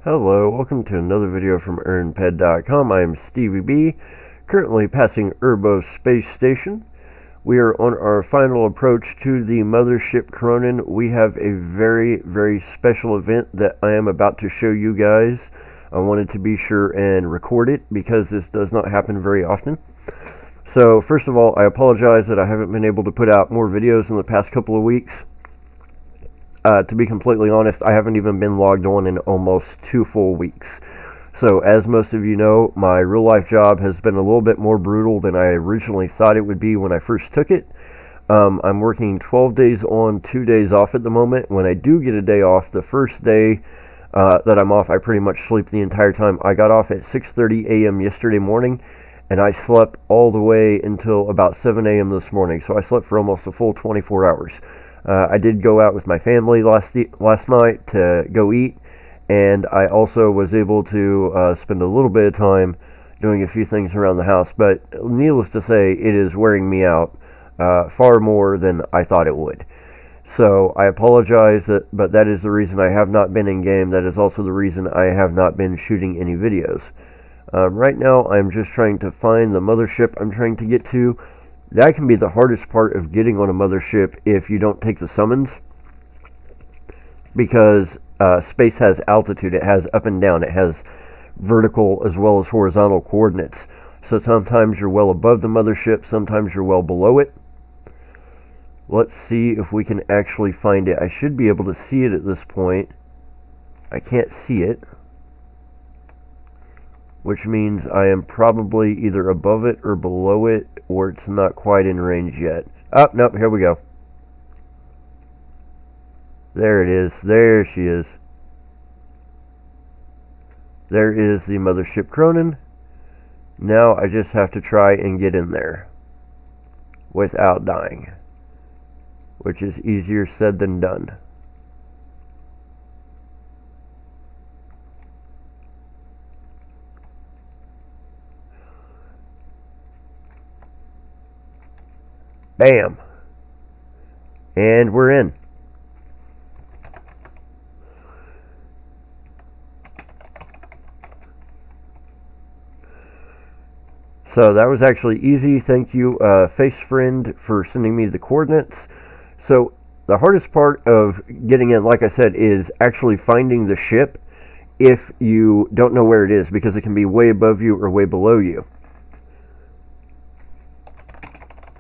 Hello, welcome to another video from EarnPED.com. I am StevieB, currently passing Urbo Space Station. We are on our final approach to the Mothership Rowan. We have a very special event that I am about to show you guys. I wanted to be sure and record it because this does not happen very often. So first of all, I apologize that I haven't been able to put out more videos in the past couple of weeks. To be completely honest, I haven't even been logged on in almost 2 full weeks. So as most of you know, my real life job has been a little bit more brutal than I originally thought it would be when I first took it. I'm working 12 days on, 2 days off at the moment. When I do get a day off, the first day that I'm off, I pretty much sleep the entire time. I got off at 6:30 a.m. yesterday morning, and I slept all the way until about 7 a.m. this morning. So I slept for almost a full 24 hours. I did go out with my family last night to go eat, and I also was able to spend a little bit of time doing a few things around the house. But needless to say, it is wearing me out far more than I thought it would. So I apologize, but that is the reason I have not been in game. That is also the reason I have not been shooting any videos. Right now, I'm just trying to find the mothership I'm trying to get to. That can be the hardest part of getting on a mothership if you don't take the summons, because space has altitude, it has up and down, it has vertical as well as horizontal coordinates. So sometimes you're well above the mothership, sometimes you're well below it. Let's see if we can actually find it. I should be able to see it at this point. I can't see it, which means I am probably either above it or below it, or it's not quite in range yet. Oh, nope, here we go. There it is. There she is. There is the Mothership Rowan. Now I just have to try and get in there without dying, which is easier said than done. Bam! And we're in. So that was actually easy. Thank you, Face Friend, for sending me the coordinates. So the hardest part of getting in, like I said, is actually finding the ship if you don't know where it is, because it can be way above you or way below you.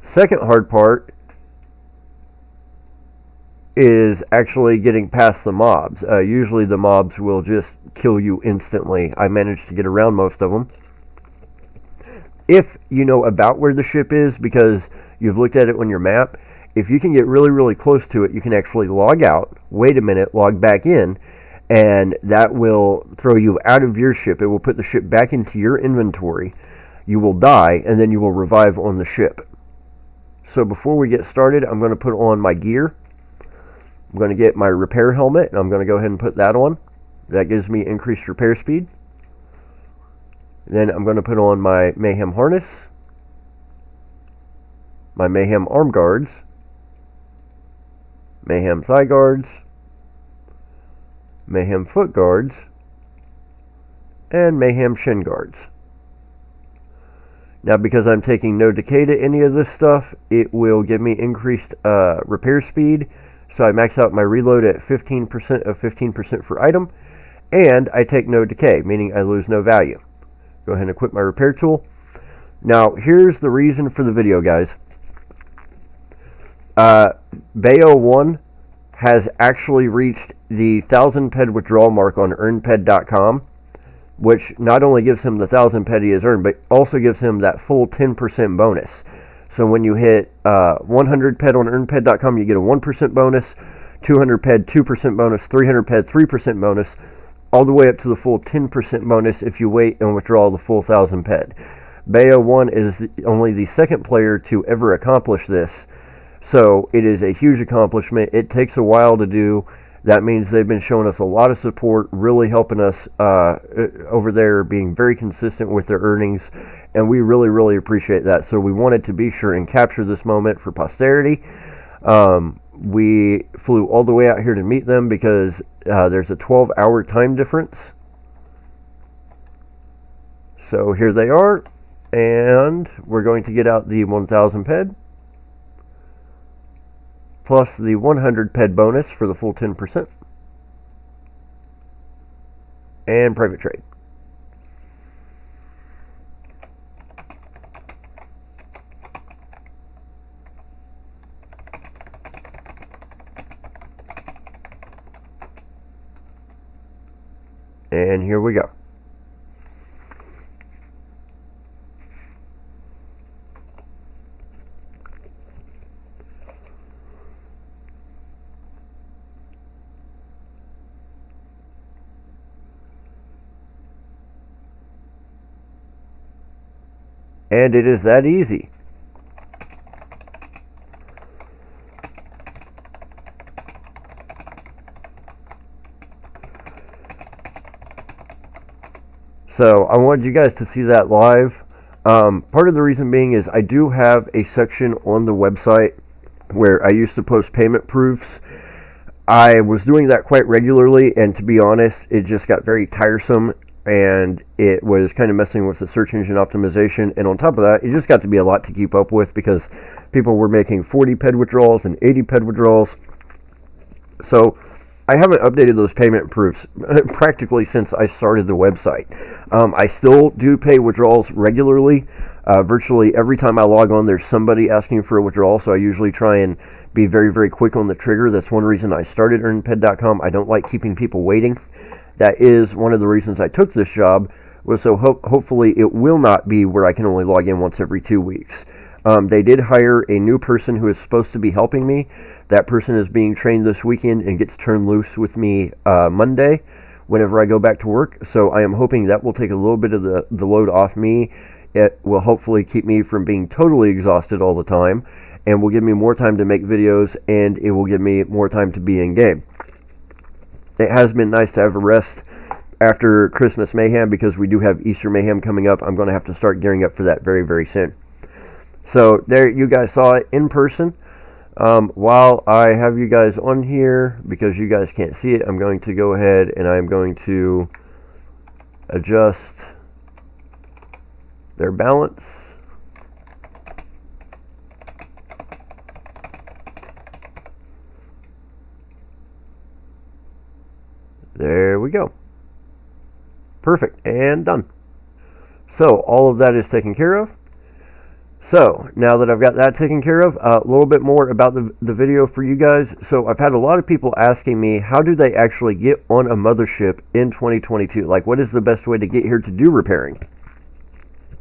Second hard part is actually getting past the mobs. Usually the mobs will just kill you instantly. I managed to get around most of them. If you know about where the ship is, because you've looked at it on your map, if you can get really close to it, you can actually log out, wait a minute, log back in, and that will throw you out of your ship. It will put the ship back into your inventory. You will die, and then you will revive on the ship. So before we get started, I'm going to put on my gear. I'm going to get my repair helmet, and I'm going to go ahead and put that on. That gives me increased repair speed. Then I'm going to put on my Mayhem harness, my Mayhem arm guards, Mayhem thigh guards, Mayhem foot guards, and Mayhem shin guards. Now, because I'm taking no decay to any of this stuff, it will give me increased repair speed. So I max out my reload at 15% of 15% for item, and I take no decay, meaning I lose no value. Go ahead and equip my repair tool. Now, here's the reason for the video, guys. Payout 1 has actually reached the 1,000 PED withdrawal mark on EarnPED.com, which not only gives him the 1,000 PED he has earned, but also gives him that full 10% bonus. So when you hit 100 PED on EarnPED.com, you get a 1% bonus, 200 PED, 2% bonus, 300 PED, 3% bonus, all the way up to the full 10% bonus if you wait and withdraw the full 1,000 PED. Payout 1 is only the second player to ever accomplish this, so it is a huge accomplishment. It takes a while to do. That means they've been showing us a lot of support, really helping us over there, being very consistent with their earnings, and we really appreciate that. So we wanted to be sure and capture this moment for posterity. We flew all the way out here to meet them because there's a 12-hour time difference So here they are, and we're going to get out the 1000 PED plus the 100 PED bonus for the full 10%, and private trade. And here we go. And it is that easy. So I wanted you guys to see that live. Part of the reason being is I do have a section on the website where I used to post payment proofs. I was doing that quite regularly, and to be honest, it just got very tiresome, and it was kind of messing with the search engine optimization. And on top of that, it just got to be a lot to keep up with because people were making 40 PED withdrawals and 80 PED withdrawals. So I haven't updated those payment proofs practically since I started the website. I still do pay withdrawals regularly. Virtually every time I log on, there's somebody asking for a withdrawal, so I usually try and be very, very quick on the trigger. That's one reason I started EarnPED.com. I don't like keeping people waiting. That is one of the reasons I took this job, was so hopefully it will not be where I can only log in once every 2 weeks. They did hire a new person who is supposed to be helping me. That person is being trained this weekend and gets turned loose with me Monday whenever I go back to work. So I am hoping that will take a little bit of the load off me. It will hopefully keep me from being totally exhausted all the time, and will give me more time to make videos, and it will give me more time to be in game. It has been nice to have a rest after Christmas Mayhem, because we do have Easter Mayhem coming up. I'm going to have to start gearing up for that very, very soon. So there, you guys saw it in person. While I have you guys on here, because you guys can't see it, I'm going to go ahead and I'm going to adjust their balance. There we go. Perfect, and done. So all of that is taken care of. So now that I've got that taken care of, a little bit more about the video for you guys. So I've had a lot of people asking me, how do they actually get on a mothership in 2022? Like, what is the best way to get here to do repairing?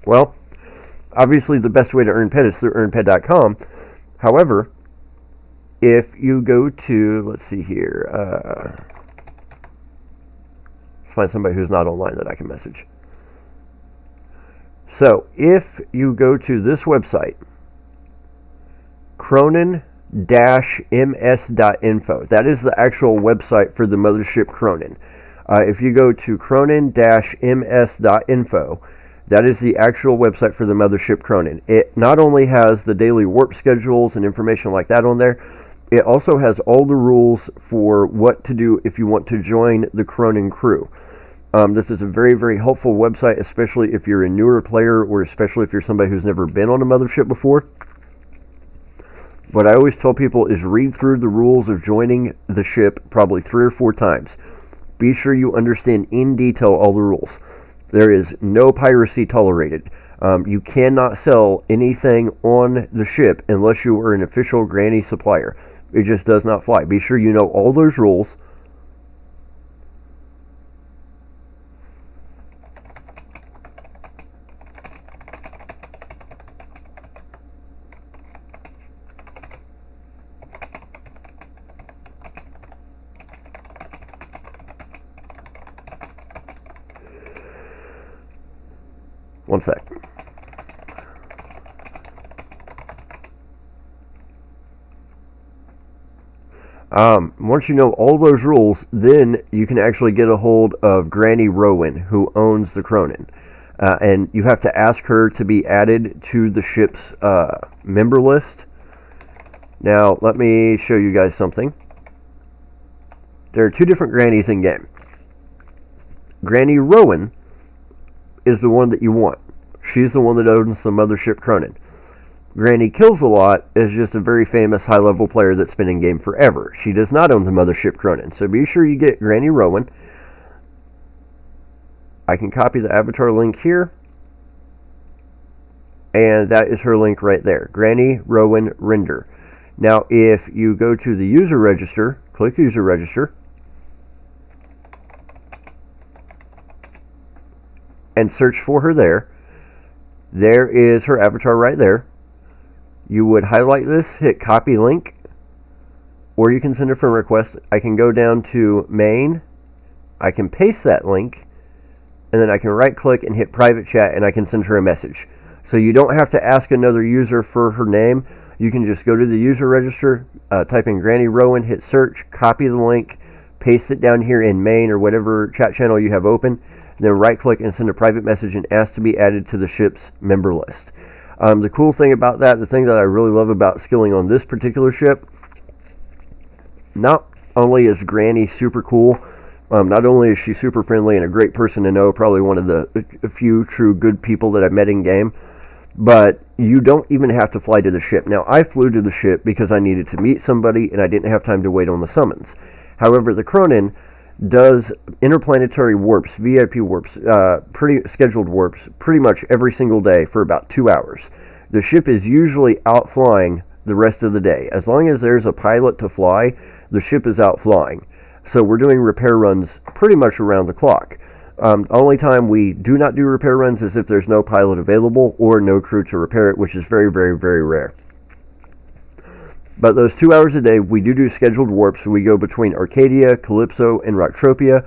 Well, obviously the best way to earn PED is through EarnPED.com. However, if you go to, let's see here, let's find somebody who's not online that I can message. So if you go to this website, Cronin-ms.info, that is the actual website for the mothership Cronin. If you go to Cronin-ms.info, that is the actual website for the mothership Cronin. It not only has the daily warp schedules and information like that on there, it also has all the rules for what to do if you want to join the Cronin crew. This is a very, very helpful website, especially if you're a newer player, or especially if you're somebody who's never been on a mothership before. What I always tell people is read through the rules of joining the ship probably 3 or 4 times. Be sure you understand in detail all the rules. There is no piracy tolerated. You cannot sell anything on the ship unless you are an official granny supplier. It just does not fly. Be sure you know all those rules. One sec. Once you know all those rules, then you can actually get a hold of Granny Rowan, who owns the Cronin. And you have to ask her to be added to the ship's member list. Now, let me show you guys something. There are 2 different Grannies in game. Granny Rowan is the one that you want. She's the one that owns the Mothership Cronin. Granny Kills a Lot is just a very famous high-level player that's been in game forever. She does not own the Mothership Cronin. So be sure you get Granny Rowan. I can copy the avatar link here. And that is her link right there. Granny Rowan Render. Now, if you go to the user register, click user register, and search for her there. There is her avatar right there. You would highlight this, hit copy link, or you can send a friend request. I can go down to main, I can paste that link, and then I can right click and hit private chat, and I can send her a message. So you don't have to ask another user for her name. You can just go to the user register, type in Granny Rowan, hit search, copy the link, paste it down here in main or whatever chat channel you have open, then right click and send a private message and ask to be added to the ship's member list. The cool thing about that, the thing that I really love about skilling on this particular ship, not only is Granny super cool, not only is she super friendly and a great person to know, probably one of the few true good people that I've met in game, but you don't even have to fly to the ship. Now, I flew to the ship because I needed to meet somebody and I didn't have time to wait on the summons. However, the Cronin does interplanetary warps, VIP warps, scheduled warps, pretty much every single day for about 2 hours. The ship is usually out flying the rest of the day. As long as there's a pilot to fly, the ship is out flying. So we're doing repair runs pretty much around the clock. The only time we do not do repair runs is if there's no pilot available or no crew to repair it, which is very, very, very rare. But those 2 hours a day, we do scheduled warps. We go between Arcadia, Calypso, and Rocktropia.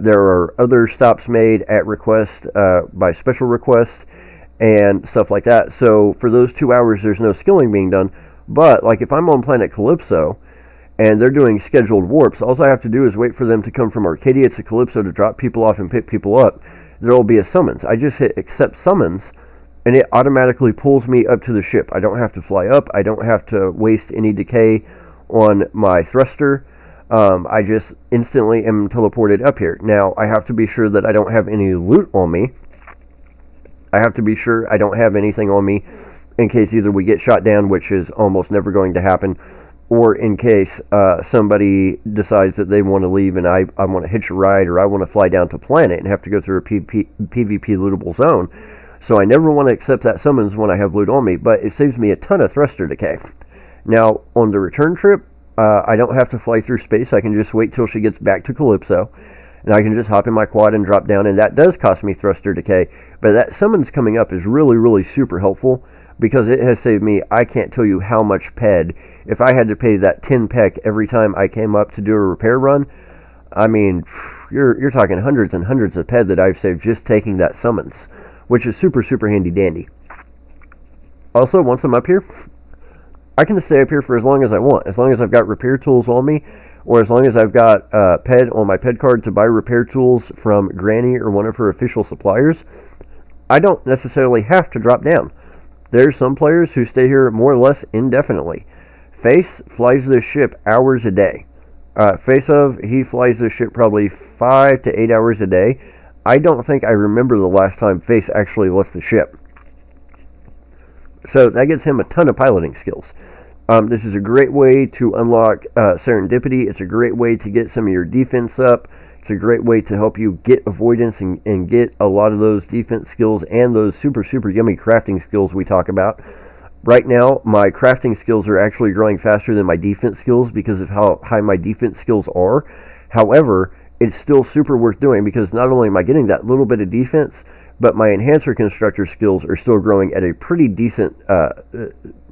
There are other stops made at request, by special request, and stuff like that. So for those 2 hours, there's no skilling being done. But like if I'm on planet Calypso, and they're doing scheduled warps, all I have to do is wait for them to come from Arcadia to Calypso to drop people off and pick people up. There will be a summons. I just hit accept summons, and it automatically pulls me up to the ship. I don't have to fly up. I don't have to waste any decay on my thruster. I just instantly am teleported up here. Now, I have to be sure that I don't have any loot on me. I have to be sure I don't have anything on me in case either we get shot down, which is almost never going to happen, or in case somebody decides that they want to leave and I want to hitch a ride, or I want to fly down to planet and have to go through a PvP lootable zone. So I never want to accept that summons when I have loot on me, but it saves me a ton of thruster decay. Now, on the return trip, I don't have to fly through space. I can just wait till she gets back to Calypso, and I can just hop in my quad and drop down, and that does cost me thruster decay. But that summons coming up is really, really super helpful, because it has saved me, I can't tell you how much PED. If I had to pay that 10 PEC every time I came up to do a repair run, I mean, you're talking hundreds and hundreds of PED that I've saved just taking that summons, which is super, super handy dandy. Also, once I'm up here, I can stay up here for as long as I want. As long as I've got repair tools on me, or as long as I've got PED on my PED card to buy repair tools from Granny or one of her official suppliers, I don't necessarily have to drop down. There's some players who stay here more or less indefinitely. Face flies this ship hours a day. He flies this ship probably 5 to 8 hours a day. I don't think I remember the last time Face actually left the ship. So that gets him a ton of piloting skills. This is a great way to unlock serendipity. It's a great way to get some of your defense up. It's a great way to help you get avoidance and get a lot of those defense skills and those super, super yummy crafting skills we talk about. Right now, my crafting skills are actually growing faster than my defense skills because of how high my defense skills are. However, it's still super worth doing because not only am I getting that little bit of defense, but my enhancer constructor skills are still growing at a pretty decent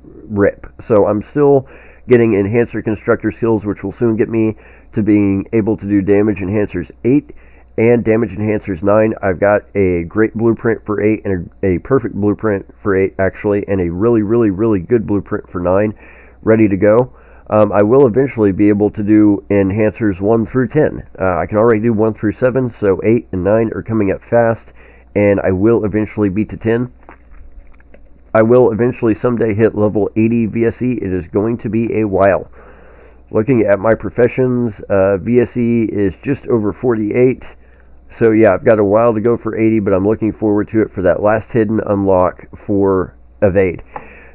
rip. So I'm still getting enhancer constructor skills, which will soon get me to being able to do damage enhancers 8 and damage enhancers 9. I've got a great blueprint for 8 and a perfect blueprint for 8 actually, and a really, really, really good blueprint for 9 ready to go. I will eventually be able to do enhancers 1 through 10. I can already do 1 through 7, so 8 and 9 are coming up fast, and I will eventually beat to 10. I will eventually someday hit level 80 VSE. It is going to be a while. Looking at my professions, VSE is just over 48. So yeah, I've got a while to go for 80, but I'm looking forward to it for that last hidden unlock for Evade.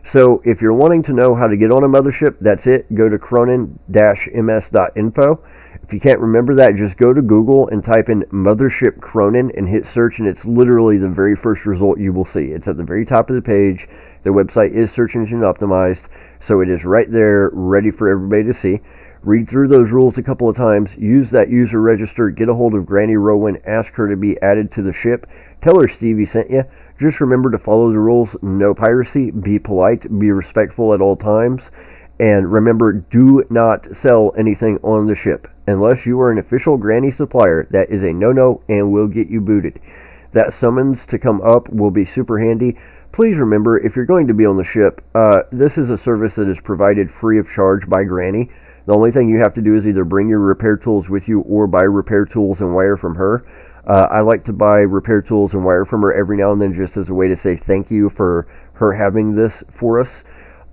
So if you're wanting to know how to get on a Mothership, that's it. Go to cronin-ms.info. If you can't remember that, just go to Google and type in Mothership Cronin and hit search, and it's literally the very first result you will see. It's at the very top of the page. The website is search engine optimized, so it is right there, ready for everybody to see. Read through those rules a couple of times. Use that user register. Get a hold of Granny Rowan. Ask her to be added to the ship. Tell her Stevie sent you. Just remember to follow the rules. No piracy. Be polite. Be respectful at all times. And remember, do not sell anything on the ship. Unless you are an official Granny supplier, that is a no-no and will get you booted. That summons to come up will be super handy. Please remember, if you're going to be on the ship, this is a service that is provided free of charge by Granny. The only thing you have to do is either bring your repair tools with you or buy repair tools and wire from her. I like to buy repair tools and wire from her every now and then just as a way to say thank you for her having this for us.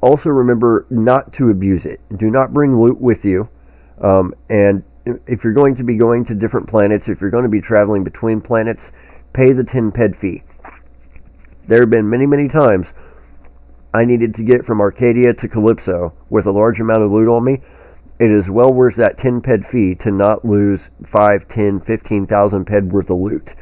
Also remember not to abuse it. Do not bring loot with you. And if you're going to be going to different planets, if you're going to be traveling between planets, pay the 10 PED fee. There have been many, many times I needed to get from Arcadia to Calypso with a large amount of loot on me. It is well worth that 10 PED fee to not lose 5, 10, 15,000 PED worth of loot.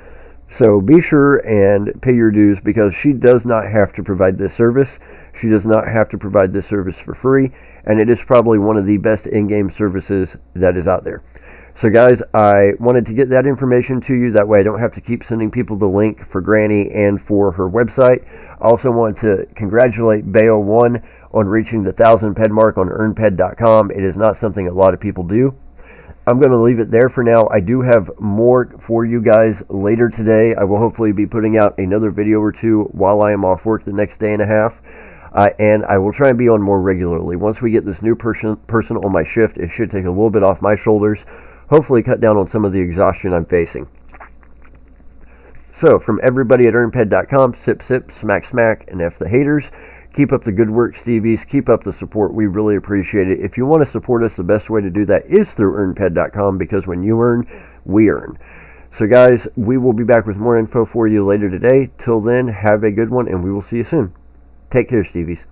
So be sure and pay your dues, because she does not have to provide this service. She does not have to provide this service for free, and it is probably one of the best in-game services that is out there. So guys, I wanted to get that information to you. That way I don't have to keep sending people the link for Granny and for her website. I also want to congratulate Bayo1 on reaching the 1,000 PED mark on EarnPED.com. It is not something a lot of people do. I'm going to leave it there for now. I do have more for you guys later today. I will hopefully be putting out another video or two while I am off work the next day and a half. And I will try and be on more regularly. Once we get this new person on my shift, it should take a little bit off my shoulders. Hopefully cut down on some of the exhaustion I'm facing. So, from everybody at EarnPED.com, sip, sip, smack, smack, and F the haters. Keep up the good work, Stevies. Keep up the support. We really appreciate it. If you want to support us, the best way to do that is through EarnPED.com, because when you earn, we earn. So, guys, we will be back with more info for you later today. Till then, have a good one, and we will see you soon. Take care, Stevies.